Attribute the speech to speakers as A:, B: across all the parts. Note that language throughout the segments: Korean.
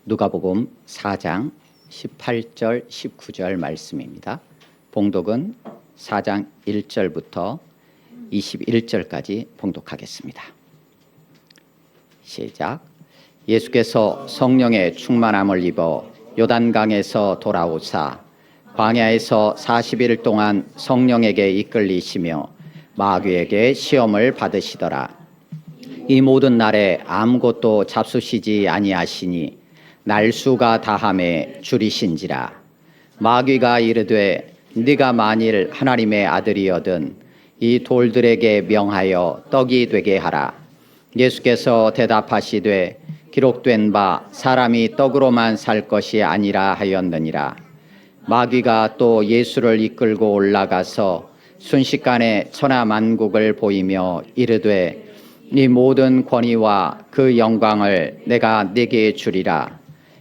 A: 누가복음 4장 18절 19절 말씀입니다. 봉독은 4장 1절부터 21절까지 봉독하겠습니다. 시작. 예수께서 성령의 충만함을 입어 요단강에서 돌아오사 광야에서 40일 동안 성령에게 이끌리시며 마귀에게 시험을 받으시더라. 이 모든 날에 아무것도 잡수시지 아니하시니 날수가 다함에 줄이신지라. 마귀가 이르되 네가 만일 하나님의 아들이거든 이 돌들에게 명하여 떡이 되게 하라. 예수께서 대답하시되 기록된 바 사람이 떡으로만 살 것이 아니라 하였느니라. 마귀가 또 예수를 이끌고 올라가서 순식간에 천하만국을 보이며 이르되 이 모든 권위와 그 영광을 내가 네게 주리라.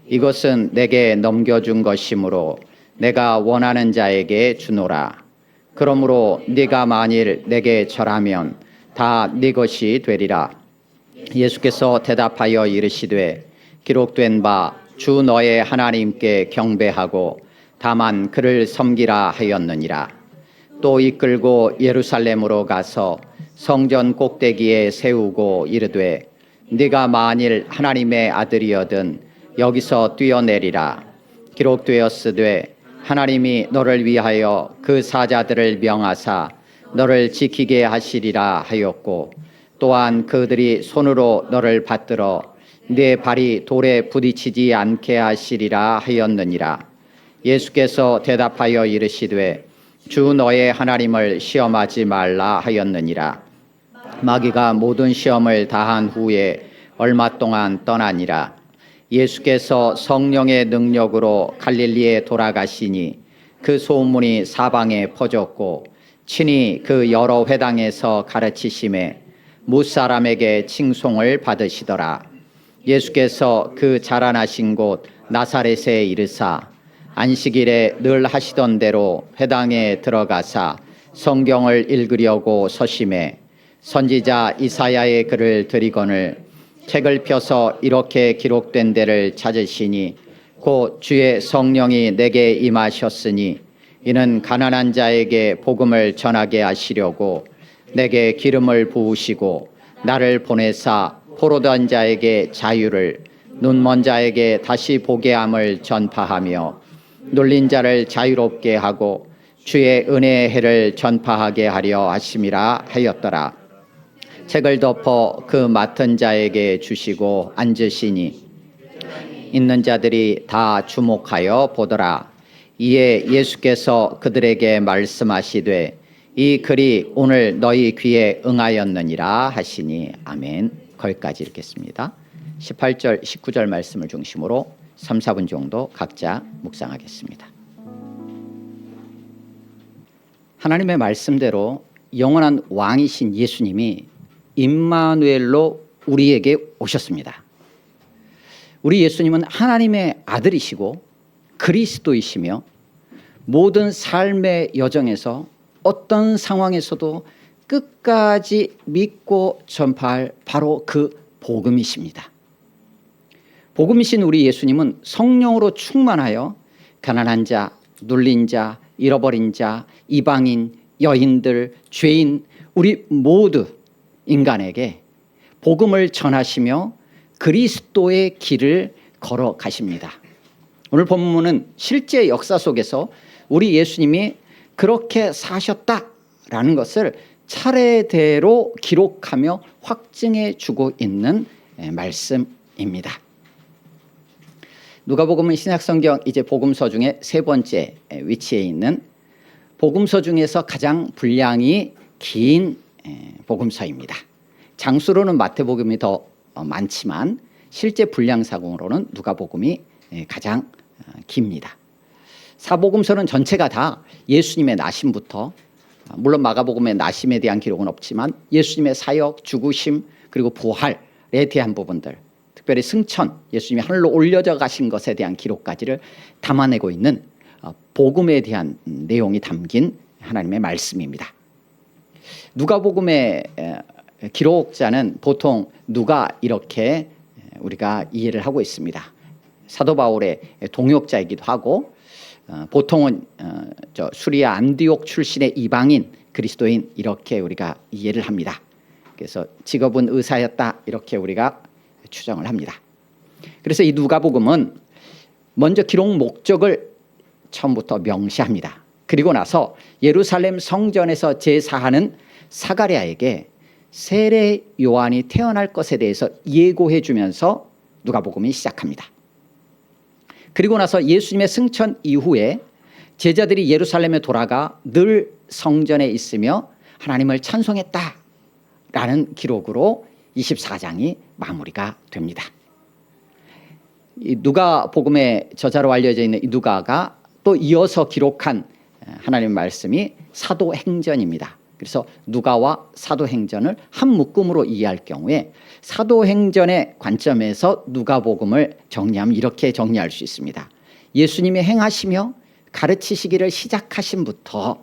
A: 이것은 내게 넘겨준 것이므로 내가 원하는 자에게 주노라. 그러므로 네가 만일 내게 절하면 다 네 것이 되리라. 예수께서 대답하여 이르시되 기록된 바 주 너의 하나님께 경배하고 다만 그를 섬기라 하였느니라. 또 이끌고 예루살렘으로 가서 성전 꼭대기에 세우고 이르되 네가 만일 하나님의 아들이거든 여기서 뛰어내리라. 기록되었으되 하나님이 너를 위하여 그 사자들을 명하사 너를 지키게 하시리라 하였고 또한 그들이 손으로 너를 받들어 네 발이 돌에 부딪히지 않게 하시리라 하였느니라. 예수께서 대답하여 이르시되 주 너의 하나님을 시험하지 말라 하였느니라. 마귀가 모든 시험을 다한 후에 얼마 동안 떠나니라. 예수께서 성령의 능력으로 갈릴리에 돌아가시니 그 소문이 사방에 퍼졌고 친히 그 여러 회당에서 가르치심에 무사람에게 칭송을 받으시더라. 예수께서 그 자라나신 곳 나사렛에 이르사 안식일에 늘 하시던 대로 회당에 들어가사 성경을 읽으려고 서심해 선지자 이사야의 글을 들이거늘 책을 펴서 이렇게 기록된 데를 찾으시니 곧 주의 성령이 내게 임하셨으니 이는 가난한 자에게 복음을 전하게 하시려고 내게 기름을 부으시고 나를 보내사 포로된 자에게 자유를 눈먼 자에게 다시 보게 함을 전파하며 눌린 자를 자유롭게 하고 주의 은혜의 해를 전파하게 하려 하심이라 하였더라. 책을 덮어 그 맡은 자에게 주시고 앉으시니 있는 자들이 다 주목하여 보더라. 이에 예수께서 그들에게 말씀하시되 이 글이 오늘 너희 귀에 응하였느니라 하시니 아멘. 거기까지 읽겠습니다. 18절 19절 말씀을 중심으로 3, 4분 정도 각자 묵상하겠습니다. 하나님의 말씀대로 영원한 왕이신 예수님이 임마누엘로 우리에게 오셨습니다. 우리 예수님은 하나님의 아들이시고 그리스도이시며 모든 삶의 여정에서 어떤 상황에서도 끝까지 믿고 전파할 바로 그 복음이십니다. 복음이신 우리 예수님은 성령으로 충만하여 가난한 자, 눌린 자, 잃어버린 자, 이방인, 여인들, 죄인 우리 모두 인간에게 복음을 전하시며 그리스도의 길을 걸어가십니다. 오늘 본문은 실제 역사 속에서 우리 예수님이 그렇게 사셨다라는 것을 차례대로 기록하며 확증해 주고 있는 말씀입니다. 누가복음은 신약성경 이제 복음서 중에 세 번째 위치에 있는 복음서 중에서 가장 분량이 긴 복음서입니다. 장수로는 마태복음이 더 많지만 실제 분량상으로는 누가복음이 가장 깁니다. 사복음서는 전체가 다 예수님의 나심부터 물론 마가복음의 나심에 대한 기록은 없지만 예수님의 사역, 죽으심 그리고 부활에 대한 부분들 특별히 승천, 예수님이 하늘로 올려져 가신 것에 대한 기록까지를 담아내고 있는 복음에 대한 내용이 담긴 하나님의 말씀입니다. 누가복음의 기록자는 보통 누가 이렇게 우리가 이해를 하고 있습니다. 사도 바울의 동역자이기도 하고 보통은 수리아 안디옥 출신의 이방인 그리스도인 이렇게 우리가 이해를 합니다. 그래서 직업은 의사였다 이렇게 우리가 추정을 합니다. 그래서 이 누가복음은 먼저 기록 목적을 처음부터 명시합니다. 그리고 나서 예루살렘 성전에서 제사하는 사가랴에게 세례 요한이 태어날 것에 대해서 예고해 주면서 누가복음이 시작합니다. 그리고 나서 예수님의 승천 이후에 제자들이 예루살렘에 돌아가 늘 성전에 있으며 하나님을 찬송했다라는 기록으로 24장이 마무리가 됩니다. 이 누가복음의 저자로 알려져 있는 이 누가가 또 이어서 기록한 하나님의 말씀이 사도행전입니다. 그래서 누가와 사도행전을 한 묶음으로 이해할 경우에 사도행전의 관점에서 누가복음을 정리하면 이렇게 정리할 수 있습니다. 예수님이 행하시며 가르치시기를 시작하신부터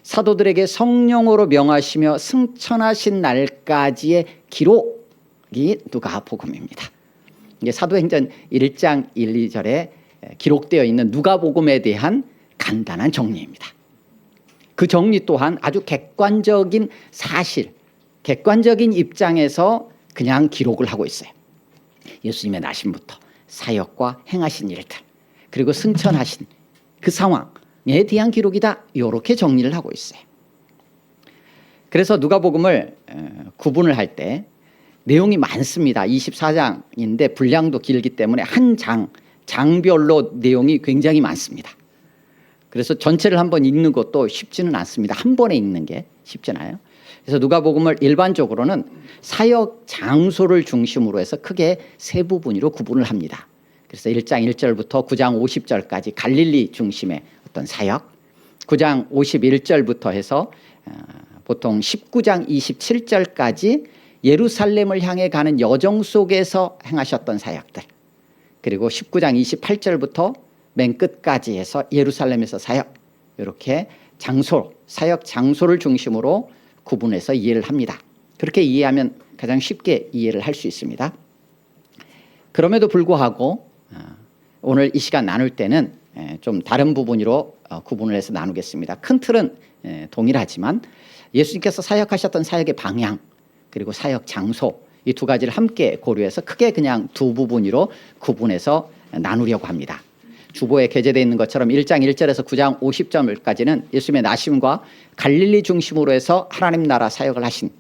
A: 사도들에게 성령으로 명하시며 승천하신 날까지의 기록이 누가복음입니다. 이게 사도행전 1장 1, 2절에 기록되어 있는 누가복음에 대한 간단한 정리입니다. 그 정리 또한 아주 객관적인 사실, 객관적인 입장에서 그냥 기록을 하고 있어요. 예수님의 나심부터 사역과 행하신 일들, 그리고 승천하신 그 상황에 대한 기록이다. 이렇게 정리를 하고 있어요. 그래서 누가복음을 구분을 할 때 내용이 많습니다. 24장인데 분량도 길기 때문에 한 장별로 내용이 굉장히 많습니다. 그래서 전체를 한번 읽는 것도 쉽지는 않습니다. 한 번에 읽는 게 쉽잖아요. 그래서 누가복음을 일반적으로는 사역 장소를 중심으로 해서 크게 세 부분으로 구분을 합니다. 그래서 1장 1절부터 9장 50절까지 갈릴리 중심의 어떤 사역, 9장 51절부터 해서 보통 19장 27절까지 예루살렘을 향해 가는 여정 속에서 행하셨던 사역들, 그리고 19장 28절부터 맨 끝까지 해서 예루살렘에서 사역, 이렇게 사역 장소를 중심으로 구분해서 이해를 합니다. 그렇게 이해하면 가장 쉽게 이해를 할 수 있습니다. 그럼에도 불구하고 오늘 이 시간 나눌 때는 좀 다른 부분으로 구분을 해서 나누겠습니다. 큰 틀은 동일하지만 예수님께서 사역하셨던 사역의 방향, 그리고 사역 장소, 이 두 가지를 함께 고려해서 크게 그냥 두 부분으로 구분해서 나누려고 합니다. 주보에 게재되어 있는 것처럼 1장 1절에서 9장 50절까지는 예수님의 나심과 갈릴리 중심으로 해서 하나님 나라 사역을 하신,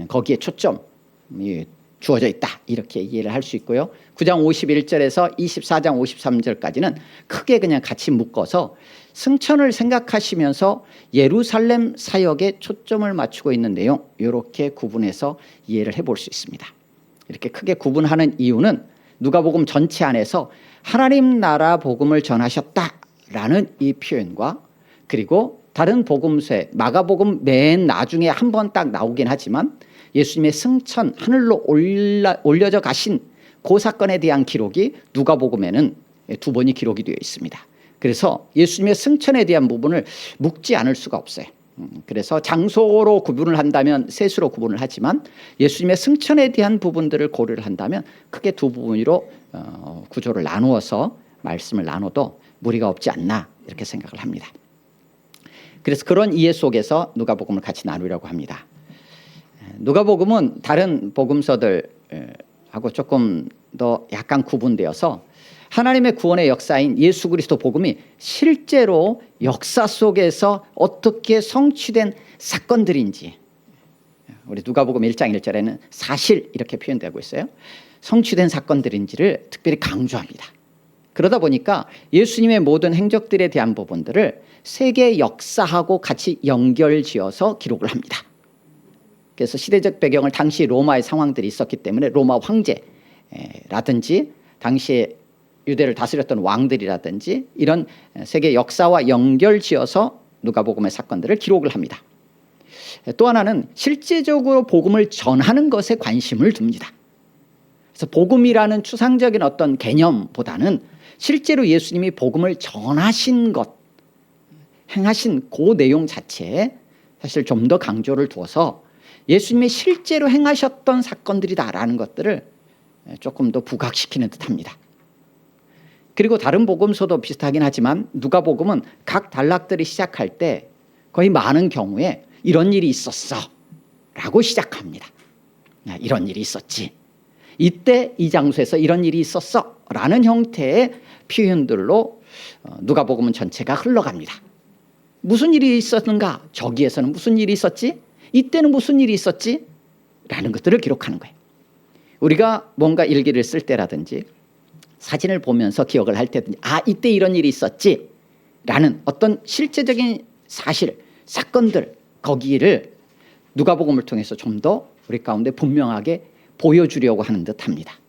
A: 거기에 초점이 주어져 있다, 이렇게 이해를 할 수 있고요. 9장 51절에서 24장 53절까지는 크게 그냥 같이 묶어서 승천을 생각하시면서 예루살렘 사역에 초점을 맞추고 있는 내용, 이렇게 구분해서 이해를 해볼 수 있습니다. 이렇게 크게 구분하는 이유는 누가복음 전체 안에서 하나님 나라 복음을 전하셨다라는 이 표현과, 그리고 다른 복음서에 마가복음 맨 나중에 한 번 딱 나오긴 하지만 예수님의 승천, 하늘로 올려져 가신 그 사건에 대한 기록이 누가복음에는 두 번이 기록이 되어 있습니다. 그래서 예수님의 승천에 대한 부분을 묶지 않을 수가 없어요. 그래서 장소로 구분을 한다면 셋으로 구분을 하지만 예수님의 승천에 대한 부분들을 고려를 한다면 크게 두 부분으로 구조를 나누어서 말씀을 나눠도 무리가 없지 않나, 이렇게 생각을 합니다. 그래서 그런 이해 속에서 누가복음을 같이 나누려고 합니다. 누가복음은 다른 복음서들하고 조금 더 약간 구분되어서 하나님의 구원의 역사인 예수 그리스도 복음이 실제로 역사 속에서 어떻게 성취된 사건들인지, 우리 누가복음 1장 1절에는 사실 이렇게 표현되고 있어요. 성취된 사건들인지를 특별히 강조합니다. 그러다 보니까 예수님의 모든 행적들에 대한 부분들을 세계 역사하고 같이 연결지어서 기록을 합니다. 그래서 시대적 배경을 당시 로마의 상황들이 있었기 때문에 로마 황제라든지 당시에 유대를 다스렸던 왕들이라든지 이런 세계 역사와 연결지어서 누가복음의 사건들을 기록을 합니다. 또 하나는 실제적으로 복음을 전하는 것에 관심을 둡니다. 그래서 복음이라는 추상적인 어떤 개념보다는 실제로 예수님이 복음을 전하신 것, 행하신 그 내용 자체에 사실 좀 더 강조를 두어서 예수님이 실제로 행하셨던 사건들이다라는 것들을 조금 더 부각시키는 듯합니다. 그리고 다른 복음서도 비슷하긴 하지만 누가복음은 각 단락들이 시작할 때 거의 많은 경우에 이런 일이 있었어 라고 시작합니다. 이런 일이 있었지. 이때 이 장소에서 이런 일이 있었어 라는 형태의 표현들로 누가복음은 전체가 흘러갑니다. 무슨 일이 있었는가? 저기에서는 무슨 일이 있었지? 이때는 무슨 일이 있었지? 라는 것들을 기록하는 거예요. 우리가 뭔가 일기를 쓸 때라든지 사진을 보면서 기억을 할 때든지 이때 이런 일이 있었지 라는 어떤 실제적인 사실, 사건들 거기를 누가복음을 통해서 좀 더 우리 가운데 분명하게 보여주려고 하는 듯합니다.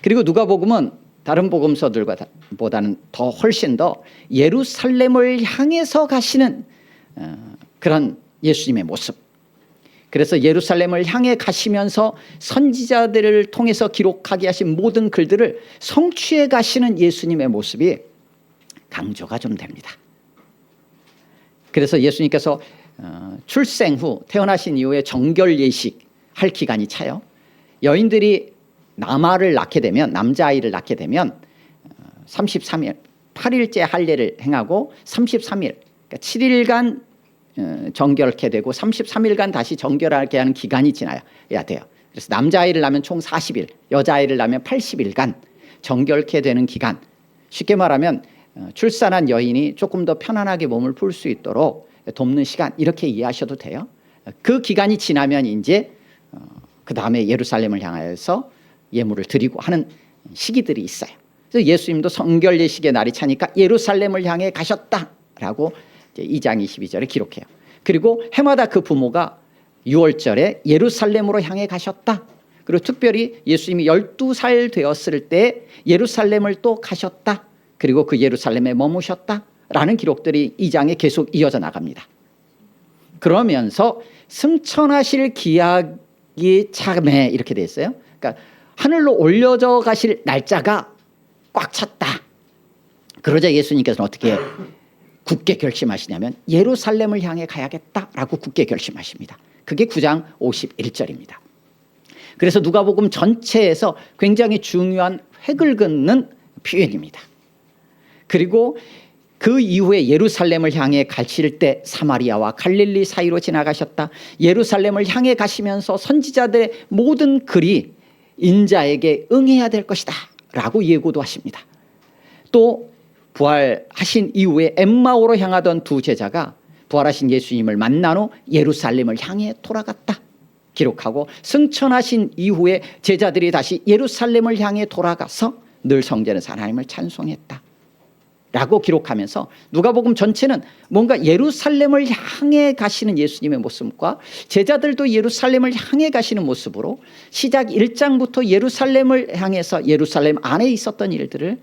A: 그리고 누가복음은 다른 복음서들보다는 더 훨씬 더 예루살렘을 향해서 가시는 그런 예수님의 모습, 그래서 예루살렘을 향해 가시면서 선지자들을 통해서 기록하게 하신 모든 글들을 성취해 가시는 예수님의 모습이 강조가 좀 됩니다. 그래서 예수님께서 출생 후 태어나신 이후에 정결 예식 할 기간이 차요. 여인들이 남아를 낳게 되면, 남자아이를 낳게 되면 33일 8일째 할례를 행하고 33일 그러니까 7일간 정결케 되고 33일간 다시 정결하게 하는 기간이 지나야 돼요. 그래서 남자아이를 낳으면 총 40일, 여자아이를 낳으면 80일간 정결케 되는 기간, 쉽게 말하면 출산한 여인이 조금 더 편안하게 몸을 풀 수 있도록 돕는 시간, 이렇게 이해하셔도 돼요. 그 기간이 지나면 이제 그 다음에 예루살렘을 향하여서 예물을 드리고 하는 시기들이 있어요. 그래서 예수님도 성결 예식의 날이 차니까 예루살렘을 향해 가셨다라고 2장 22절에 기록해요. 그리고 해마다 그 부모가 6월절에 예루살렘으로 향해 가셨다. 그리고 특별히 예수님이 12살 되었을 때 예루살렘을 또 가셨다. 그리고 그 예루살렘에 머무셨다라는 기록들이 2장에 계속 이어져 나갑니다. 그러면서 승천하실 기약이 참에 이렇게 돼 있어요. 그러니까 하늘로 올려져 가실 날짜가 꽉 찼다. 그러자 예수님께서는 어떻게 굳게 결심하시냐면 예루살렘을 향해 가야겠다라고 굳게 결심하십니다. 그게 9장 51절입니다. 그래서 누가복음 전체에서 굉장히 중요한 획을 긋는 표현입니다. 그리고 그 이후에 예루살렘을 향해 가실 때 사마리아와 갈릴리 사이로 지나가셨다. 예루살렘을 향해 가시면서 선지자들의 모든 글이 인자에게 응해야 될 것이다 라고 예고도 하십니다. 또 부활하신 이후에 엠마오로 향하던 두 제자가 부활하신 예수님을 만난 후 예루살렘을 향해 돌아갔다 기록하고, 승천하신 이후에 제자들이 다시 예루살렘을 향해 돌아가서 늘 성전에서 하나님을 찬송했다 라고 기록하면서 누가복음 전체는 뭔가 예루살렘을 향해 가시는 예수님의 모습과 제자들도 예루살렘을 향해 가시는 모습으로 시작 1장부터 예루살렘을 향해서 예루살렘 안에 있었던 일들을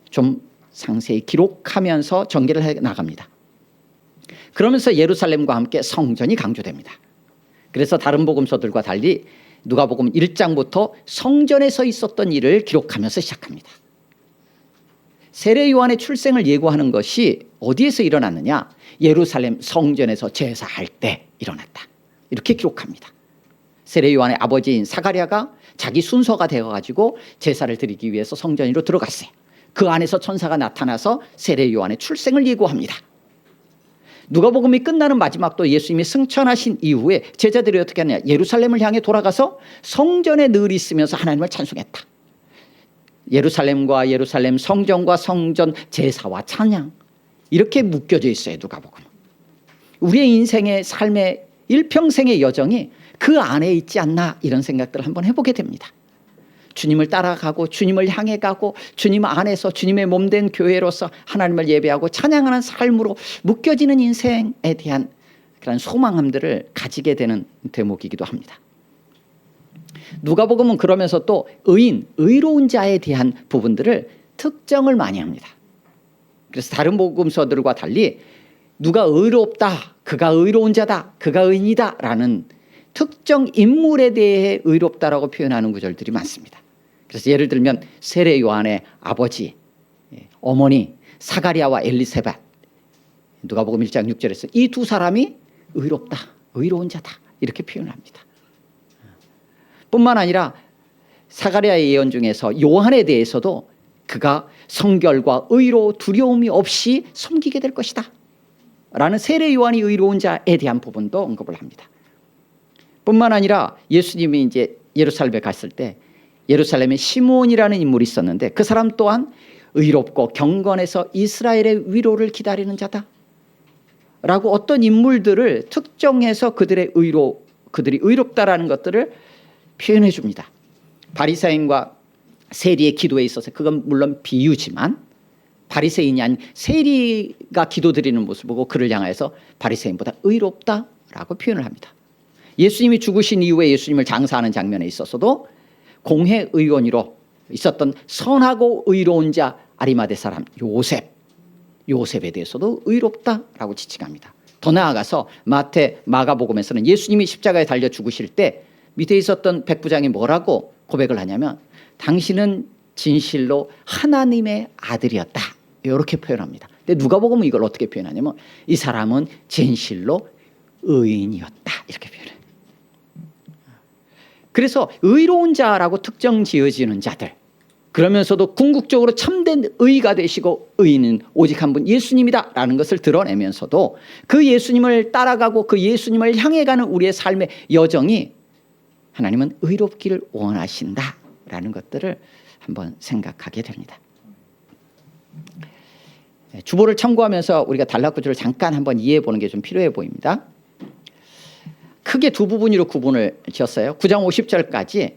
A: 좀 상세히 기록하면서 전개를 해 나갑니다. 그러면서 예루살렘과 함께 성전이 강조됩니다. 그래서 다른 복음서들과 달리 누가복음 1장부터 성전에서 있었던 일을 기록하면서 시작합니다. 세례 요한의 출생을 예고하는 것이 어디에서 일어났느냐? 예루살렘 성전에서 제사할 때 일어났다. 이렇게 기록합니다. 세례 요한의 아버지인 사가랴가 자기 순서가 되어가지고 제사를 드리기 위해서 성전으로 들어갔어요. 그 안에서 천사가 나타나서 세례 요한의 출생을 예고합니다. 누가복음이 끝나는 마지막도 예수님이 승천하신 이후에 제자들이 어떻게 하느냐? 예루살렘을 향해 돌아가서 성전에 늘 있으면서 하나님을 찬송했다. 예루살렘과 예루살렘, 성전과 성전, 제사와 찬양, 이렇게 묶여져 있어요. 누가복음. 우리의 인생의 삶의 일평생의 여정이 그 안에 있지 않나, 이런 생각들을 한번 해보게 됩니다. 주님을 따라가고 주님을 향해 가고 주님 안에서 주님의 몸된 교회로서 하나님을 예배하고 찬양하는 삶으로 묶여지는 인생에 대한 그런 소망함들을 가지게 되는 대목이기도 합니다. 누가복음은 그러면서 또 의로운 자에 대한 부분들을 특정을 많이 합니다. 그래서 다른 복음서들과 달리 누가 의롭다, 그가 의로운 자다, 그가 의인이다 라는 특정 인물에 대해 의롭다라고 표현하는 구절들이 많습니다. 그래서 예를 들면 세례 요한의 아버지, 어머니 사가랴와 엘리세벳, 누가복음 1장 6절에서 이 두 사람이 의롭다, 의로운 자다 이렇게 표현합니다. 뿐만 아니라 사가랴의 예언 중에서 요한에 대해서도 그가 성결과 의로 두려움이 없이 섬기게 될 것이다 라는 세례 요한이 의로운 자에 대한 부분도 언급을 합니다. 뿐만 아니라 예수님이 이제 예루살렘에 갔을 때 예루살렘에 시므온이라는 인물이 있었는데 그 사람 또한 의롭고 경건해서 이스라엘의 위로를 기다리는 자다 라고 어떤 인물들을 특정해서 그들이 의롭다라는 것들을 표현해 줍니다. 바리새인과 세리의 기도에 있어서 그건 물론 비유지만 바리새인이 아닌 세리가 기도드리는 모습을 보고 그를 향해서 바리새인보다 의롭다라고 표현을 합니다. 예수님이 죽으신 이후에 예수님을 장사하는 장면에 있어서도 공회의원으로 있었던 선하고 의로운 자 아리마대 사람 요셉에 대해서도 의롭다라고 지칭합니다. 더 나아가서 마태, 마가복음에서는 예수님이 십자가에 달려 죽으실 때 밑에 있었던 백부장이 뭐라고 고백을 하냐면 당신은 진실로 하나님의 아들이었다 이렇게 표현합니다. 근데 누가복음은 이걸 어떻게 표현하냐면 이 사람은 진실로 의인이었다 이렇게 표현해요. 그래서 의로운 자라고 특정 지어지는 자들, 그러면서도 궁극적으로 참된 의가 되시고 의인은 오직 한 분 예수님이다라는 것을 드러내면서도 그 예수님을 따라가고 그 예수님을 향해 가는 우리의 삶의 여정이 하나님은 의롭기를 원하신다라는 것들을 한번 생각하게 됩니다. 주보를 참고하면서 우리가 단락구조를 잠깐 한번 이해해 보는 게 좀 필요해 보입니다. 크게 두 부분으로 구분을 지었어요. 9장 50절까지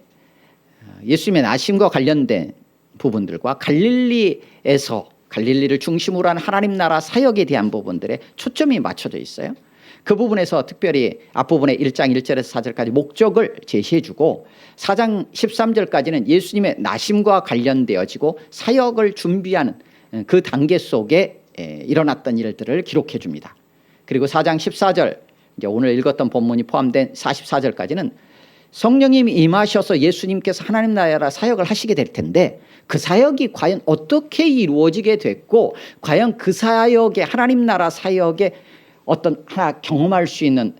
A: 예수님의 나심과 관련된 부분들과 갈릴리를 중심으로 한 하나님 나라 사역에 대한 부분들에 초점이 맞춰져 있어요. 그 부분에서 특별히 앞부분에 1장 1절에서 4절까지 목적을 제시해 주고 4장 13절까지는 예수님의 나심과 관련되어지고 사역을 준비하는 그 단계 속에 일어났던 일들을 기록해 줍니다. 그리고 4장 14절 이제 오늘 읽었던 본문이 포함된 44절까지는 성령님이 임하셔서 예수님께서 하나님 나라 사역을 하시게 될 텐데 그 사역이 과연 어떻게 이루어지게 됐고 과연 그 사역에 하나님 나라 사역에 어떤 하나 경험할 수 있는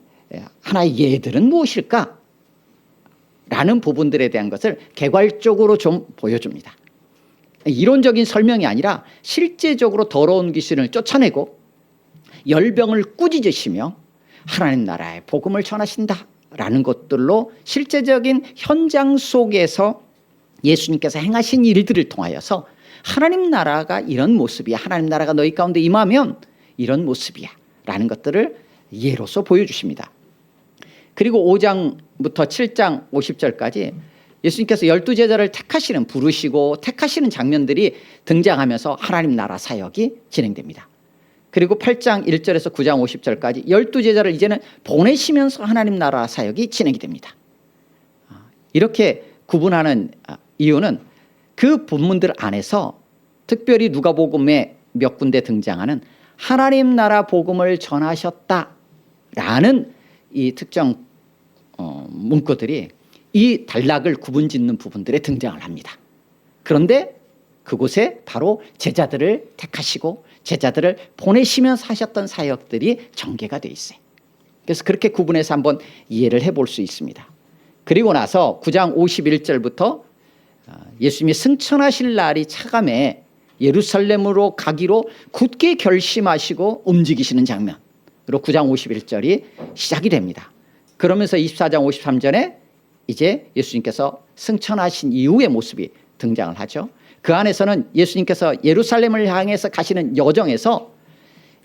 A: 하나의 예들은 무엇일까? 라는 부분들에 대한 것을 개괄적으로 좀 보여줍니다. 이론적인 설명이 아니라 실제적으로 더러운 귀신을 쫓아내고 열병을 꾸짖으시며 하나님 나라의 복음을 전하신다라는 것들로 실제적인 현장 속에서 예수님께서 행하신 일들을 통하여서 하나님 나라가 이런 모습이야, 하나님 나라가 너희 가운데 임하면 이런 모습이야 라는 것들을 예로서 보여주십니다. 그리고 5장부터 7장 50절까지 예수님께서 12제자를 부르시고 택하시는 장면들이 등장하면서 하나님 나라 사역이 진행됩니다. 그리고 8장 1절에서 9장 50절까지 12제자를 이제는 보내시면서 하나님 나라 사역이 진행이 됩니다. 이렇게 구분하는 이유는 그 본문들 안에서 특별히 누가복음에 몇 군데 등장하는 하나님 나라 복음을 전하셨다라는 이 특정 문구들이 이 단락을 구분짓는 부분들에 등장을 합니다. 그런데 그곳에 바로 제자들을 택하시고 제자들을 보내시면서 하셨던 사역들이 전개가 돼 있어요. 그래서 그렇게 구분해서 한번 이해를 해볼 수 있습니다. 그리고 나서 9장 51절부터 예수님이 승천하실 날이 차감해 예루살렘으로 가기로 굳게 결심하시고 움직이시는 장면, 그리고 9장 51절이 시작이 됩니다. 그러면서 24장 53절에 이제 예수님께서 승천하신 이후의 모습이 등장을 하죠. 그 안에서는 예수님께서 예루살렘을 향해서 가시는 여정에서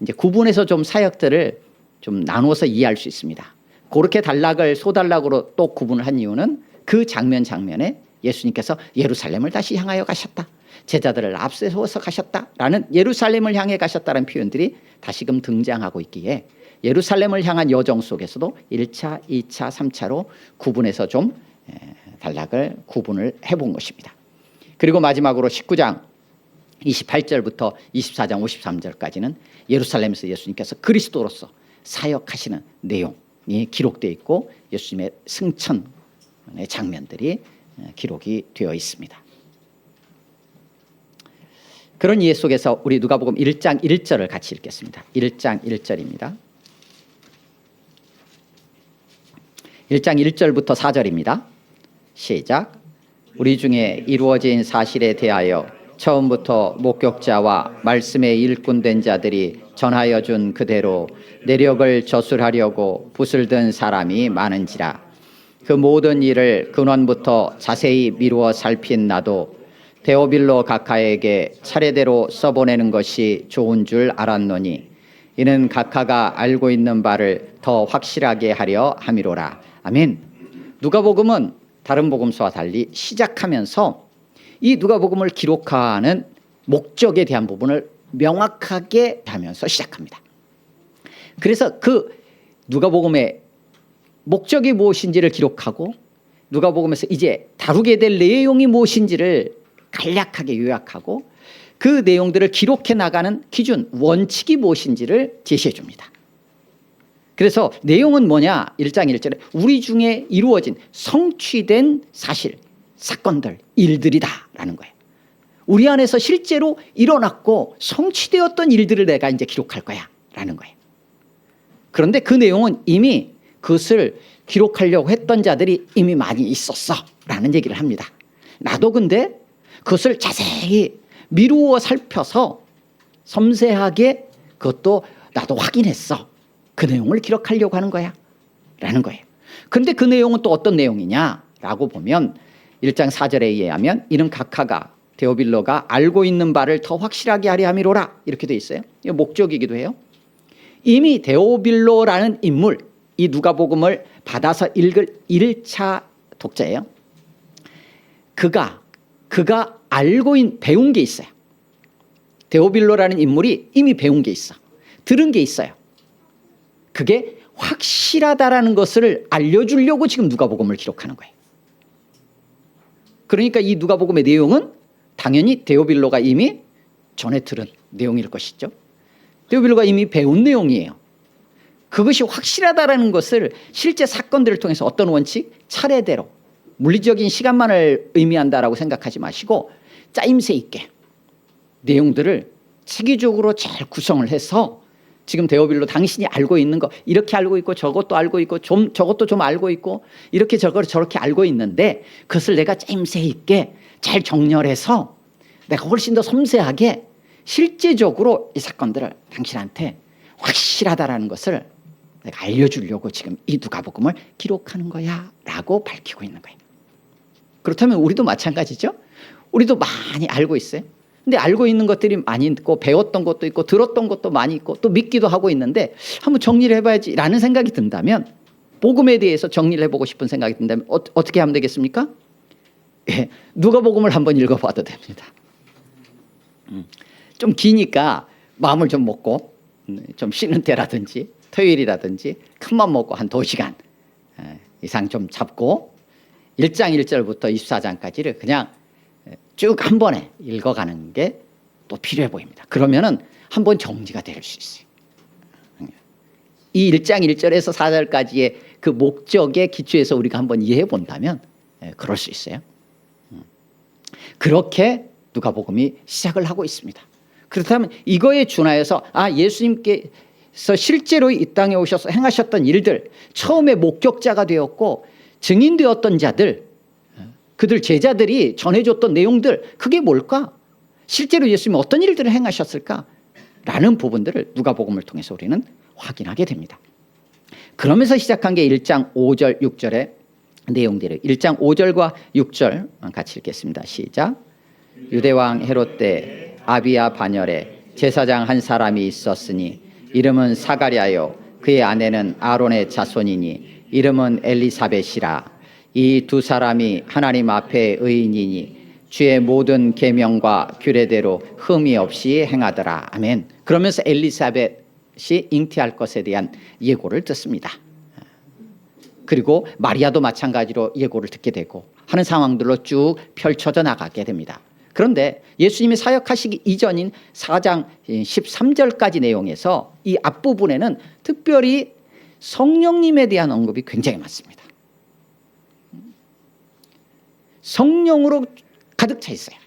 A: 이제 구분해서 좀 사역들을 좀 나누어서 이해할 수 있습니다. 그렇게 단락을 소단락으로 또 구분을 한 이유는 그 장면에 예수님께서 예루살렘을 다시 향하여 가셨다, 제자들을 앞세워서 가셨다라는, 예루살렘을 향해 가셨다는 표현들이 다시금 등장하고 있기에 예루살렘을 향한 여정 속에서도 1차, 2차, 3차로 구분해서 좀 단락을 구분을 해본 것입니다. 그리고 마지막으로 19장 28절부터 24장 53절까지는 예루살렘에서 예수님께서 그리스도로서 사역하시는 내용이 기록되어 있고 예수님의 승천의 장면들이 기록이 되어 있습니다. 그런 이해 속에서 우리 누가복음 1장 1절을 같이 읽겠습니다. 1장 1절입니다. 1장 1절부터 4절입니다. 시작. 우리 중에 이루어진 사실에 대하여 처음부터 목격자와 말씀의 일꾼된 자들이 전하여 준 그대로 내력을 저술하려고 붓을 든 사람이 많은지라. 그 모든 일을 근원부터 자세히 미루어 살핀 나도 데오빌로 각하에게 차례대로 써보내는 것이 좋은 줄 알았노니 이는 각하가 알고 있는 바를 더 확실하게 하려 함이로라. 아멘. 누가복음은 다른 복음서와 달리 시작하면서 이 누가복음을 기록하는 목적에 대한 부분을 명확하게 하면서 시작합니다. 그래서 그 누가복음의 목적이 무엇인지를 기록하고 누가복음에서 이제 다루게 될 내용이 무엇인지를 간략하게 요약하고 그 내용들을 기록해 나가는 기준, 원칙이 무엇인지를 제시해 줍니다. 그래서 내용은 뭐냐? 1장 1절에 우리 중에 이루어진 성취된 사실, 사건들, 일들이다라는 거예요. 우리 안에서 실제로 일어났고 성취되었던 일들을 내가 이제 기록할 거야 라는 거예요. 그런데 그 내용은 이미 그것을 기록하려고 했던 자들이 이미 많이 있었어 라는 얘기를 합니다. 나도 근데 그것을 자세히 미루어 살펴서 섬세하게 그것도 나도 확인했어. 그 내용을 기록하려고 하는 거야 라는 거예요. 그런데 그 내용은 또 어떤 내용이냐라고 보면 1장 4절에 의하면 이는 각하가 데오빌로가 알고 있는 바를 더 확실하게 하려 함이로라 이렇게 돼 있어요. 이거 목적이기도 해요. 이미 데오빌로라는 인물, 이 누가복음을 받아서 읽을 1차 독자예요. 그가 알고 배운 게 있어요. 데오빌로라는 인물이 이미 배운 게 있어. 들은 게 있어요. 그게 확실하다라는 것을 알려주려고 지금 누가복음을 기록하는 거예요. 그러니까 이 누가복음의 내용은 당연히 데오빌로가 이미 전에 들은 내용일 것이죠. 데오빌로가 이미 배운 내용이에요. 그것이 확실하다라는 것을 실제 사건들을 통해서 어떤 원칙? 차례대로 물리적인 시간만을 의미한다라고 생각하지 마시고 짜임새 있게 내용들을 체계적으로 잘 구성을 해서 지금 데오빌로 당신이 알고 있는 거 이렇게 알고 있고 저것도 알고 있고 저것도 좀 알고 있고 이렇게 저렇게 알고 있는데 그것을 내가 짜임새 있게 잘 정렬해서 내가 훨씬 더 섬세하게 실제적으로 이 사건들을 당신한테 확실하다라는 것을 내가 알려주려고 지금 이 누가복음을 기록하는 거야 라고 밝히고 있는 거예요. 그렇다면 우리도 마찬가지죠. 우리도 많이 알고 있어요. 근데 알고 있는 것들이 많이 있고 배웠던 것도 있고 들었던 것도 많이 있고 또 믿기도 하고 있는데 한번 정리를 해봐야지 라는 생각이 든다면 복음에 대해서 정리를 해보고 싶은 생각이 든다면 어떻게 하면 되겠습니까? 예, 누가복음을 한번 읽어봐도 됩니다. 좀 기니까 마음을 좀 먹고 좀 쉬는 때라든지 토요일이라든지 큰맘 먹고 한 2시간 이상 좀 잡고 1장 1절부터 24장까지를 그냥 쭉 한 번에 읽어가는 게 또 필요해 보입니다. 그러면은 한번 정리가 될 수 있어요. 이 1장 1절에서 4절까지의 그 목적의 기초에서 우리가 한번 이해해 본다면 그럴 수 있어요. 그렇게 누가복음이 시작을 하고 있습니다. 그렇다면 이거에 준하여서 예수님께서 실제로 이 땅에 오셔서 행하셨던 일들, 처음에 목격자가 되었고 증인되었던 자들, 그들 제자들이 전해줬던 내용들, 그게 뭘까? 실제로 예수님이 어떤 일들을 행하셨을까? 라는 부분들을 누가복음을 통해서 우리는 확인하게 됩니다. 그러면서 시작한 게 1장 5절 6절의 내용들을 1장 5절과 6절 같이 읽겠습니다. 시작. 유대왕 헤롯 때 아비야 반열에 제사장 한 사람이 있었으니 이름은 사가랴요 그의 아내는 아론의 자손이니 이름은 엘리사벳이라. 이 두 사람이 하나님 앞에 의인이니 주의 모든 계명과 규례대로 흠이 없이 행하더라. 아멘. 그러면서 엘리사벳이 잉태할 것에 대한 예고를 듣습니다. 그리고 마리아도 마찬가지로 예고를 듣게 되고 하는 상황들로 쭉 펼쳐져 나가게 됩니다. 그런데 예수님이 사역하시기 이전인 4장 13절까지 내용에서 이 앞부분에는 특별히 성령님에 대한 언급이 굉장히 많습니다. 성령으로 가득 차 있어요.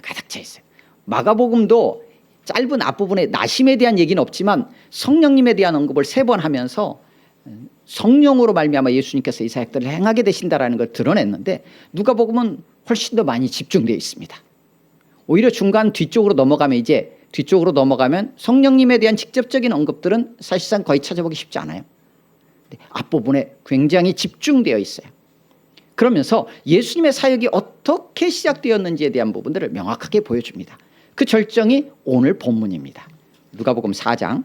A: 가득 차 있어요. 마가복음도 짧은 앞부분에 나심에 대한 얘기는 없지만 성령님에 대한 언급을 3번 하면서 성령으로 말미암아 예수님께서 이 사역들을 행하게 되신다라는 걸 드러냈는데 누가복음은 훨씬 더 많이 집중되어 있습니다. 오히려 중간 뒤쪽으로 넘어가면 성령님에 대한 직접적인 언급들은 사실상 거의 찾아보기 쉽지 않아요. 앞부분에 굉장히 집중되어 있어요. 그러면서 예수님의 사역이 어떻게 시작되었는지에 대한 부분들을 명확하게 보여줍니다. 그 절정이 오늘 본문입니다. 누가복음 4장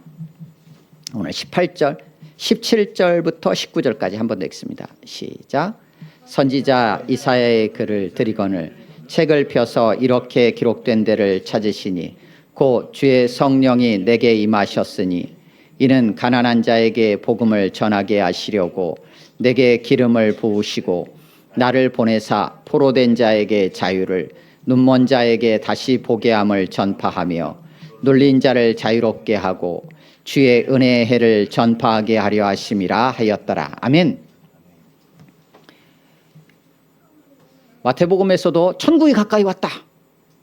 A: 오늘 18절 17절부터 19절까지 한 번 더 읽습니다. 시작. 선지자 이사야의 글을 들이거늘 책을 펴서 이렇게 기록된 데를 찾으시니 곧 주의 성령이 내게 임하셨으니 이는 가난한 자에게 복음을 전하게 하시려고 내게 기름을 부으시고 나를 보내사 포로된 자에게 자유를 눈먼 자에게 다시 보게 함을 전파하며 눌린 자를 자유롭게 하고 주의 은혜의 해를 전파하게 하려 하심이라 하였더라. 아멘. 마태복음에서도 천국이 가까이 왔다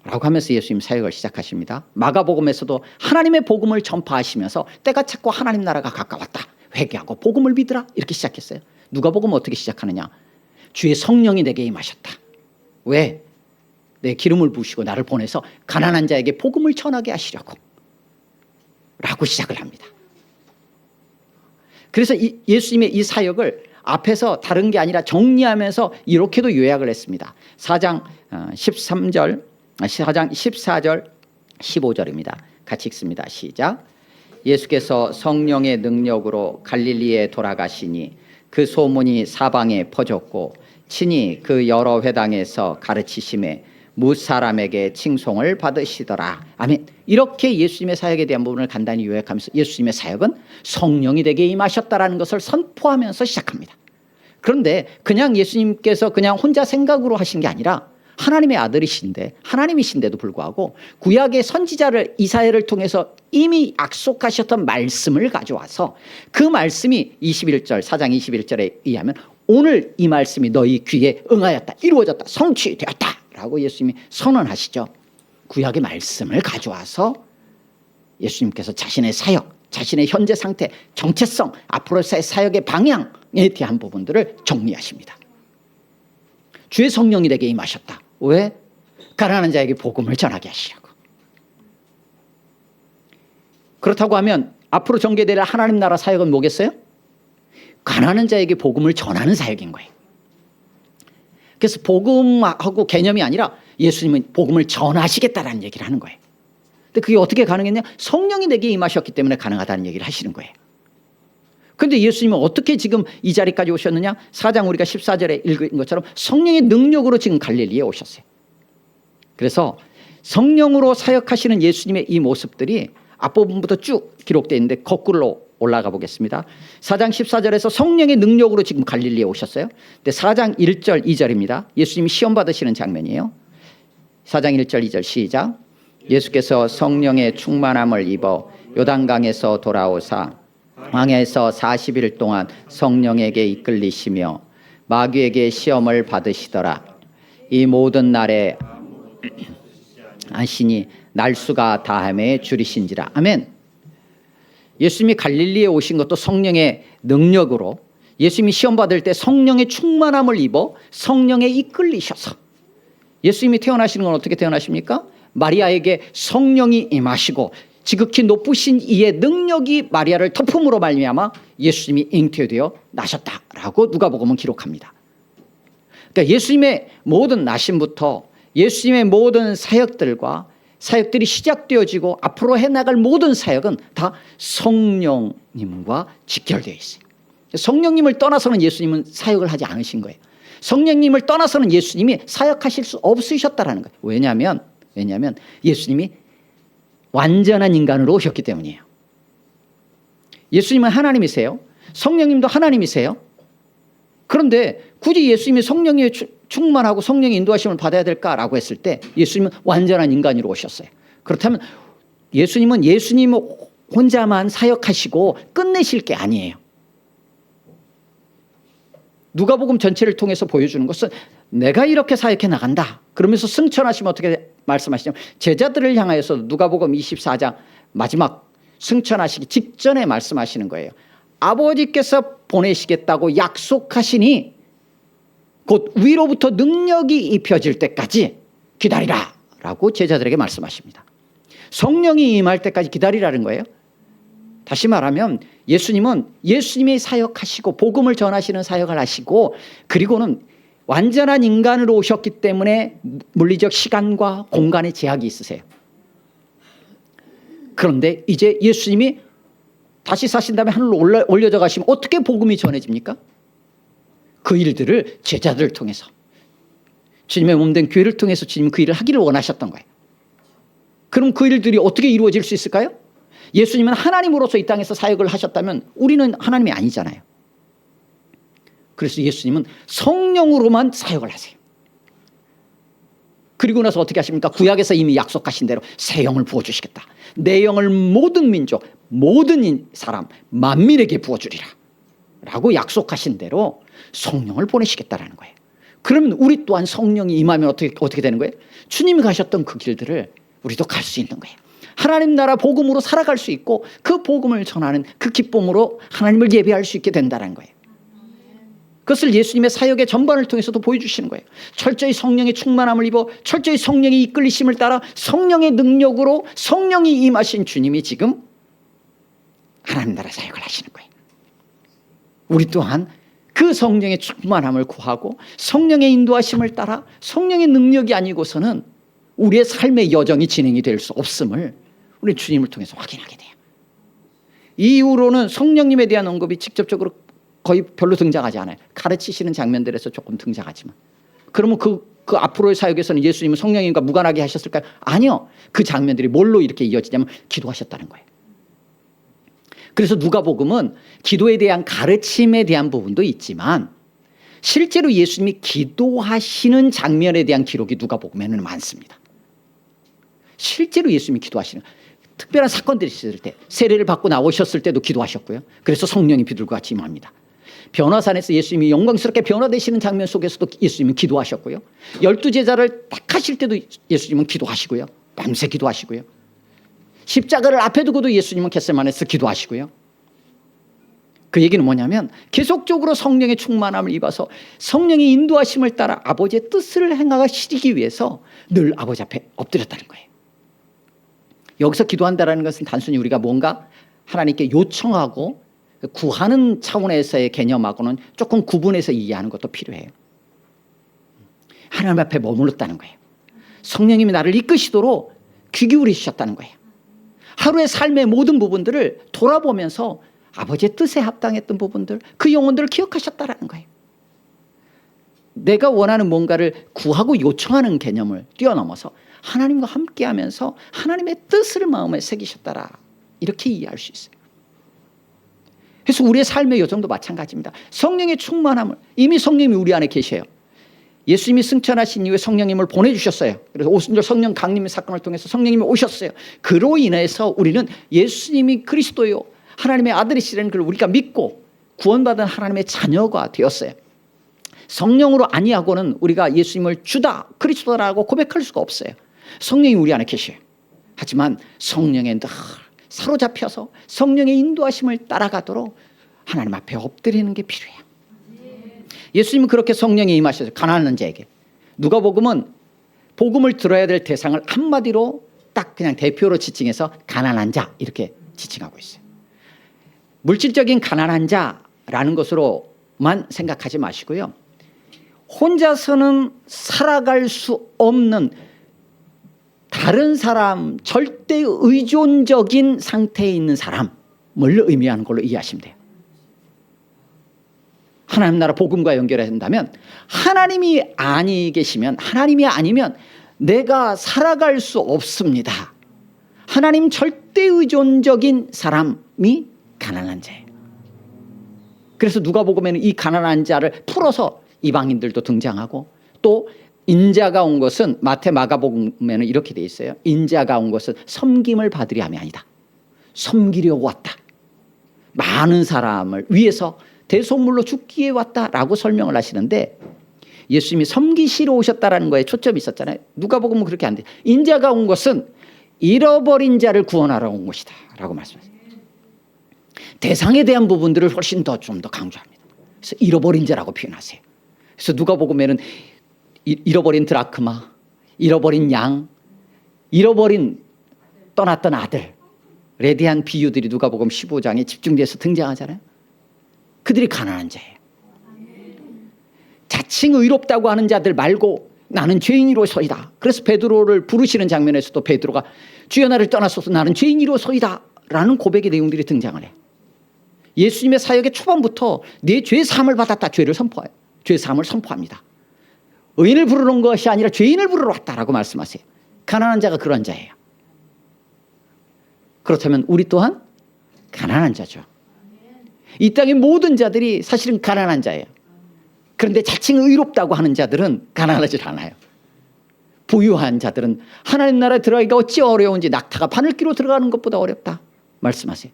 A: 라고 하면서 예수님 사역을 시작하십니다. 마가복음에서도 하나님의 복음을 전파하시면서 때가 찼고 하나님 나라가 가까웠다, 회개하고 복음을 믿으라, 이렇게 시작했어요. 누가복음은 어떻게 시작하느냐? 주의 성령이 내게 임하셨다. 왜? 내 기름을 부으시고 나를 보내서 가난한 자에게 복음을 전하게 하시려고 라고 시작을 합니다. 그래서 예수님의 이 사역을 앞에서 다른 게 아니라 정리하면서 이렇게도 요약을 했습니다. 4장 14절 15절입니다. 같이 읽습니다. 시작. 예수께서 성령의 능력으로 갈릴리에 돌아가시니 그 소문이 사방에 퍼졌고 친히 그 여러 회당에서 가르치심에 무사람에게 칭송을 받으시더라. 아멘. 이렇게 예수님의 사역에 대한 부분을 간단히 요약하면서 예수님의 사역은 성령이 내게 임하셨다라는 것을 선포하면서 시작합니다. 그런데 그냥 예수님께서 그냥 혼자 생각으로 하신 게 아니라 하나님의 아들이신데, 하나님이신데도 불구하고 구약의 선지자를 이사야를 통해서 이미 약속하셨던 말씀을 가져와서 그 말씀이 21절 4장 21절에 의하면 오늘 이 말씀이 너희 귀에 응하였다, 이루어졌다, 성취되었다 라고 예수님이 선언하시죠. 구약의 말씀을 가져와서 예수님께서 자신의 사역, 자신의 현재 상태, 정체성, 앞으로의 사역의 방향에 대한 부분들을 정리하십니다. 주의 성령이 내게 임하셨다. 왜? 가난한 자에게 복음을 전하게 하시려고. 그렇다고 하면 앞으로 전개될 하나님 나라 사역은 뭐겠어요? 가난한 자에게 복음을 전하는 사역인 거예요. 그래서 복음하고 개념이 아니라 예수님은 복음을 전하시겠다라는 얘기를 하는 거예요. 근데 그게 어떻게 가능했냐? 성령이 내게 임하셨기 때문에 가능하다는 얘기를 하시는 거예요. 그런데 예수님은 어떻게 지금 이 자리까지 오셨느냐? 4장 우리가 14절에 읽은 것처럼 성령의 능력으로 지금 갈릴리에 오셨어요. 그래서 성령으로 사역하시는 예수님의 이 모습들이 앞부분부터 쭉 기록되어 있는데 거꾸로 올라가 보겠습니다. 4장 14절에서 성령의 능력으로 지금 갈릴리에 오셨어요. 근데 4장 1절 2절입니다. 예수님이 시험 받으시는 장면이에요. 4장 1절 2절 시작. 예수께서 성령의 충만함을 입어 요단강에서 돌아오사 광야에서 40일 동안 성령에게 이끌리시며 마귀에게 시험을 받으시더라. 이 모든 날에 하시니 날수가 다함에 줄이신지라. 아멘. 예수님이 갈릴리에 오신 것도 성령의 능력으로, 예수님이 시험 받을 때 성령의 충만함을 입어 성령에 이끌리셔서. 예수님이 태어나시는 건 어떻게 태어나십니까? 마리아에게 성령이 임하시고 지극히 높으신 이의 능력이 마리아를 덮음으로 말미암아 예수님이 잉태되어 나셨다라고 누가복음은 기록합니다. 그러니까 예수님의 모든 나심부터 예수님의 모든 사역들과 사역들이 시작되어지고 앞으로 해나갈 모든 사역은 다 성령님과 직결되어 있어요. 성령님을 떠나서는 예수님은 사역을 하지 않으신 거예요. 성령님을 떠나서는 예수님이 사역하실 수 없으셨다라는 거예요. 왜냐하면 예수님이 완전한 인간으로 오셨기 때문이에요. 예수님은 하나님이세요. 성령님도 하나님이세요. 그런데 굳이 예수님이 성령에 충만하고 성령의 인도하심을 받아야 될까라고 했을 때 예수님은 완전한 인간으로 오셨어요. 그렇다면 예수님은 예수님 혼자만 사역하시고 끝내실 게 아니에요. 누가복음 전체를 통해서 보여주는 것은 내가 이렇게 사역해 나간다. 그러면서 승천하시면 어떻게 말씀하시냐면 제자들을 향하여서 누가복음 24장 마지막 승천하시기 직전에 말씀하시는 거예요. 아버지께서 보내시겠다고 약속하시니 곧 위로부터 능력이 입혀질 때까지 기다리라 라고 제자들에게 말씀하십니다. 성령이 임할 때까지 기다리라는 거예요. 다시 말하면 예수님은 예수님이 사역하시고 복음을 전하시는 사역을 하시고 그리고는 완전한 인간으로 오셨기 때문에 물리적 시간과 공간의 제약이 있으세요. 그런데 이제 예수님이 다시 사신 다음에 하늘로 올려져 가시면 어떻게 복음이 전해집니까? 그 일들을 제자들을 통해서 주님의 몸된 교회를 통해서 주님은 그 일을 하기를 원하셨던 거예요. 그럼 그 일들이 어떻게 이루어질 수 있을까요? 예수님은 하나님으로서 이 땅에서 사역을 하셨다면 우리는 하나님이 아니잖아요. 그래서 예수님은 성령으로만 사역을 하세요. 그리고 나서 어떻게 하십니까? 구약에서 이미 약속하신 대로 새 영을 부어주시겠다. 내 영을 모든 민족, 모든 사람, 만민에게 부어주리라 라고 약속하신 대로 성령을 보내시겠다라는 거예요. 그러면 우리 또한 성령이 임하면 어떻게 되는 거예요? 주님이 가셨던 그 길들을 우리도 갈 수 있는 거예요. 하나님 나라 복음으로 살아갈 수 있고 그 복음을 전하는 그 기쁨으로 하나님을 예배할 수 있게 된다는 거예요. 그것을 예수님의 사역의 전반을 통해서도 보여주시는 거예요. 철저히 성령의 충만함을 입어 철저히 성령의 이끌리심을 따라 성령의 능력으로 성령이 임하신 주님이 지금 하나님 나라 사역을 하시는 거예요. 우리 또한 그 성령의 충만함을 구하고 성령의 인도하심을 따라 성령의 능력이 아니고서는 우리의 삶의 여정이 진행이 될 수 없음을 우리 주님을 통해서 확인하게 돼요. 이후로는 성령님에 대한 언급이 직접적으로 거의 별로 등장하지 않아요. 가르치시는 장면들에서 조금 등장하지만. 그러면 그 앞으로의 사역에서는 예수님은 성령님과 무관하게 하셨을까요? 아니요. 그 장면들이 뭘로 이렇게 이어지냐면 기도하셨다는 거예요. 그래서 누가복음은 기도에 대한 가르침에 대한 부분도 있지만 실제로 예수님이 기도하시는 장면에 대한 기록이 누가복음에는 많습니다. 실제로 예수님이 기도하시는 특별한 사건들이 있을 때 세례를 받고 나오셨을 때도 기도하셨고요. 그래서 성령이 비둘기와 같이 임합니다. 변화산에서 예수님이 영광스럽게 변화되시는 장면 속에서도 예수님은 기도하셨고요. 12제자를 딱 하실 때도 예수님은 기도하시고요. 밤새 기도하시고요. 십자가를 앞에 두고도 예수님은 겟세마네에서 기도하시고요. 그 얘기는 뭐냐면 계속적으로 성령의 충만함을 입어서 성령의 인도하심을 따라 아버지의 뜻을 행하시기 위해서 늘 아버지 앞에 엎드렸다는 거예요. 여기서 기도한다는 것은 단순히 우리가 뭔가 하나님께 요청하고 구하는 차원에서의 개념하고는 조금 구분해서 이해하는 것도 필요해요. 하나님 앞에 머물렀다는 거예요. 성령님이 나를 이끄시도록 귀 기울이셨다는 거예요. 하루의 삶의 모든 부분들을 돌아보면서 아버지의 뜻에 합당했던 부분들, 그 영혼들을 기억하셨다는 거예요. 내가 원하는 뭔가를 구하고 요청하는 개념을 뛰어넘어서 하나님과 함께하면서 하나님의 뜻을 마음에 새기셨다라 이렇게 이해할 수 있어요. 그래서 우리의 삶의 여정도 마찬가지입니다. 성령의 충만함을 이미 성령님이 우리 안에 계셔요. 예수님이 승천하신 이후에 성령님을 보내주셨어요. 그래서 오순절 성령 강림 사건을 통해서 성령님이 오셨어요. 그로 인해서 우리는 예수님이 그리스도요 하나님의 아들이시라는 걸 우리가 믿고 구원받은 하나님의 자녀가 되었어요. 성령으로 아니하고는 우리가 예수님을 주다 그리스도라고 고백할 수가 없어요. 성령이 우리 안에 계셔요. 하지만 성령에 늘 사로잡혀서 성령의 인도하심을 따라가도록 하나님 앞에 엎드리는 게 필요해요. 예수님은 그렇게 성령이 임하셔서 가난한 자에게, 누가복음은 복음을 들어야 될 대상을 한마디로 딱 그냥 대표로 지칭해서 가난한 자 이렇게 지칭하고 있어요. 물질적인 가난한 자라는 것으로만 생각하지 마시고요. 혼자서는 살아갈 수 없는 다른 사람, 절대 의존적인 상태에 있는 사람을 의미하는 걸로 이해하시면 돼요. 하나님 나라 복음과 연결한다면 하나님이 아니 계시면, 하나님이 아니면 내가 살아갈 수 없습니다. 하나님 절대 의존적인 사람이 가난한 자예요. 그래서 누가복음에는 이 가난한 자를 풀어서 이방인들도 등장하고, 또 인자가 온 것은 마태 마가복음에는 이렇게 돼 있어요. 인자가 온 것은 섬김을 받으려 함이 아니다. 섬기려고 왔다. 많은 사람을 위해서 대속물로 죽기에 왔다라고 설명을 하시는데, 예수님이 섬기시러 오셨다라는 거에 초점이 있었잖아요. 누가복음은 그렇게 안 돼. 인자가 온 것은 잃어버린 자를 구원하러 온 것이다 라고 말씀하세요. 대상에 대한 부분들을 훨씬 더 좀 더 강조합니다. 그래서 잃어버린 자라고 표현하세요. 그래서 누가복음에는 잃어버린 드라크마, 잃어버린 양, 잃어버린 떠났던 아들에 대한 비유들이 누가복음 15장에 집중돼서 등장하잖아요. 그들이 가난한 자예요. 자칭 의롭다고 하는 자들 말고 나는 죄인이로소이다. 그래서 베드로를 부르시는 장면에서도 베드로가 주여 나를 떠나소서 나는 죄인이로소이다 라는 고백의 내용들이 등장을 해요. 예수님의 사역의 초반부터 내 죄 사함을 받았다. 죄를 선포해요. 죄 사함을 선포합니다. 의인을 부르는 것이 아니라 죄인을 부르러 왔다라고 말씀하세요. 가난한 자가 그런 자예요. 그렇다면 우리 또한 가난한 자죠. 이 땅의 모든 자들이 사실은 가난한 자예요. 그런데 자칭 의롭다고 하는 자들은 가난하지 않아요. 부유한 자들은 하나님 나라에 들어가기가 어찌 어려운지 낙타가 바늘기로 들어가는 것보다 어렵다 말씀하세요.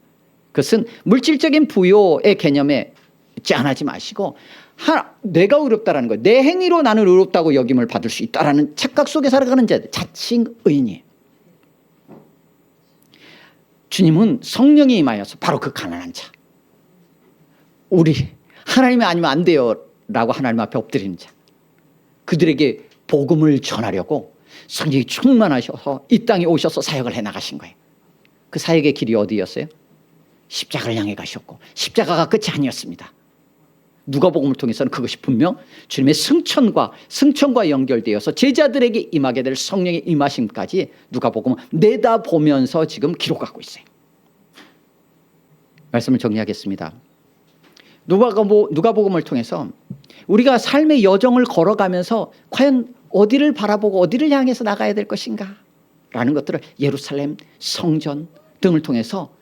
A: 그것은 물질적인 부요의 개념에 짠하지 마시고 내가 의롭다라는 거예요. 내 행위로 나는 의롭다고 여김을 받을 수 있다라는 착각 속에 살아가는 자들, 자칭 의인이에요. 주님은 성령이 임하여서 바로 그 가난한 자, 우리 하나님이 아니면 안 돼요 라고 하나님 앞에 엎드리는 자, 그들에게 복음을 전하려고 성령이 충만하셔서 이 땅에 오셔서 사역을 해나가신 거예요. 그 사역의 길이 어디였어요? 십자가를 향해 가셨고 십자가가 끝이 아니었습니다. 누가복음을 통해서는 그것이 분명 주님의 승천과 연결되어서 제자들에게 임하게 될 성령의 임하심까지 누가복음은 내다보면서 지금 기록하고 있어요. 말씀을 정리하겠습니다. 누가복음을 통해서 우리가 삶의 여정을 걸어가면서 과연 어디를 바라보고 어디를 향해서 나가야 될 것인가 라는 것들을 예루살렘, 성전 등을 통해서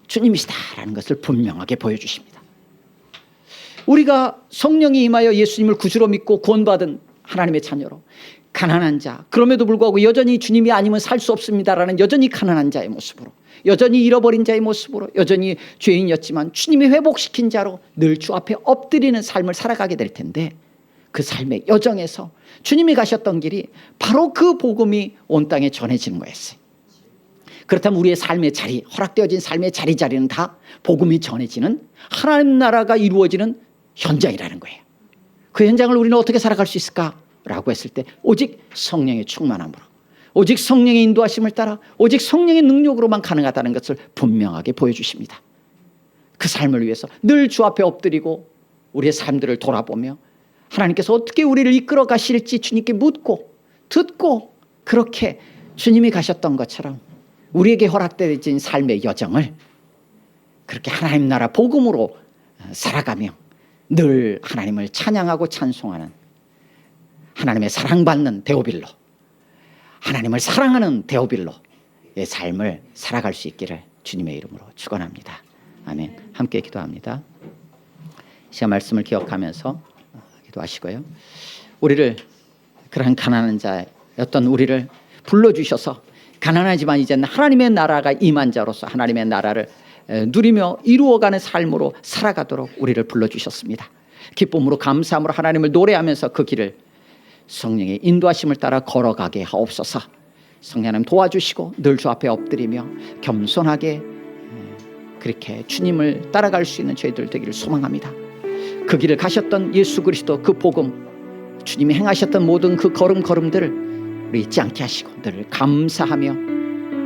A: 주님이시다라는 것을 분명하게 보여주십니다. 우리가 성령이 임하여 예수님을 구주로 믿고 구원받은 하나님의 자녀로 가난한 자, 그럼에도 불구하고 여전히 주님이 아니면 살 수 없습니다라는 여전히 가난한 자의 모습으로, 여전히 잃어버린 자의 모습으로, 여전히 죄인이었지만 주님이 회복시킨 자로 늘 주 앞에 엎드리는 삶을 살아가게 될 텐데, 그 삶의 여정에서 주님이 가셨던 길이 바로 그 복음이 온 땅에 전해지는 거였어요. 그렇다면 우리의 삶의 자리, 허락되어진 삶의 자리는 다 복음이 전해지는 하나님 나라가 이루어지는 현장이라는 거예요. 그 현장을 우리는 어떻게 살아갈 수 있을까라고 했을 때 오직 성령의 충만함으로, 오직 성령의 인도하심을 따라, 오직 성령의 능력으로만 가능하다는 것을 분명하게 보여주십니다. 그 삶을 위해서 늘 주 앞에 엎드리고 우리의 삶들을 돌아보며 하나님께서 어떻게 우리를 이끌어 가실지 주님께 묻고 듣고, 그렇게 주님이 가셨던 것처럼 우리에게 허락되어진 삶의 여정을 그렇게 하나님 나라 복음으로 살아가며 늘 하나님을 찬양하고 찬송하는 하나님의 사랑받는 데오빌로, 하나님을 사랑하는 데오빌로의 삶을 살아갈 수 있기를 주님의 이름으로 축원합니다. 아멘. 함께 기도합니다. 시간 말씀을 기억하면서 기도하시고요. 우리를, 그러한 가난한 자였던 우리를 불러주셔서 가난하지만 이제는 하나님의 나라가 임한 자로서 하나님의 나라를 누리며 이루어가는 삶으로 살아가도록 우리를 불러주셨습니다. 기쁨으로 감사함으로 하나님을 노래하면서 그 길을 성령의 인도하심을 따라 걸어가게 하옵소서. 성령님 도와주시고 늘 주 앞에 엎드리며 겸손하게 그렇게 주님을 따라갈 수 있는 저희들 되기를 소망합니다. 그 길을 가셨던 예수 그리스도 그 복음, 주님이 행하셨던 모든 그 걸음들을 우리 잊지 않게 하시고 늘 감사하며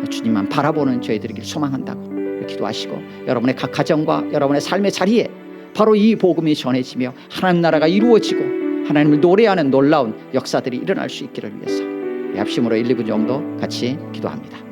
A: 주님만 바라보는 저희들에게 소망한다고 기도하시고, 여러분의 각 가정과 여러분의 삶의 자리에 바로 이 복음이 전해지며 하나님 나라가 이루어지고 하나님을 노래하는 놀라운 역사들이 일어날 수 있기를 위해서 합심으로 1, 2분 정도 같이 기도합니다.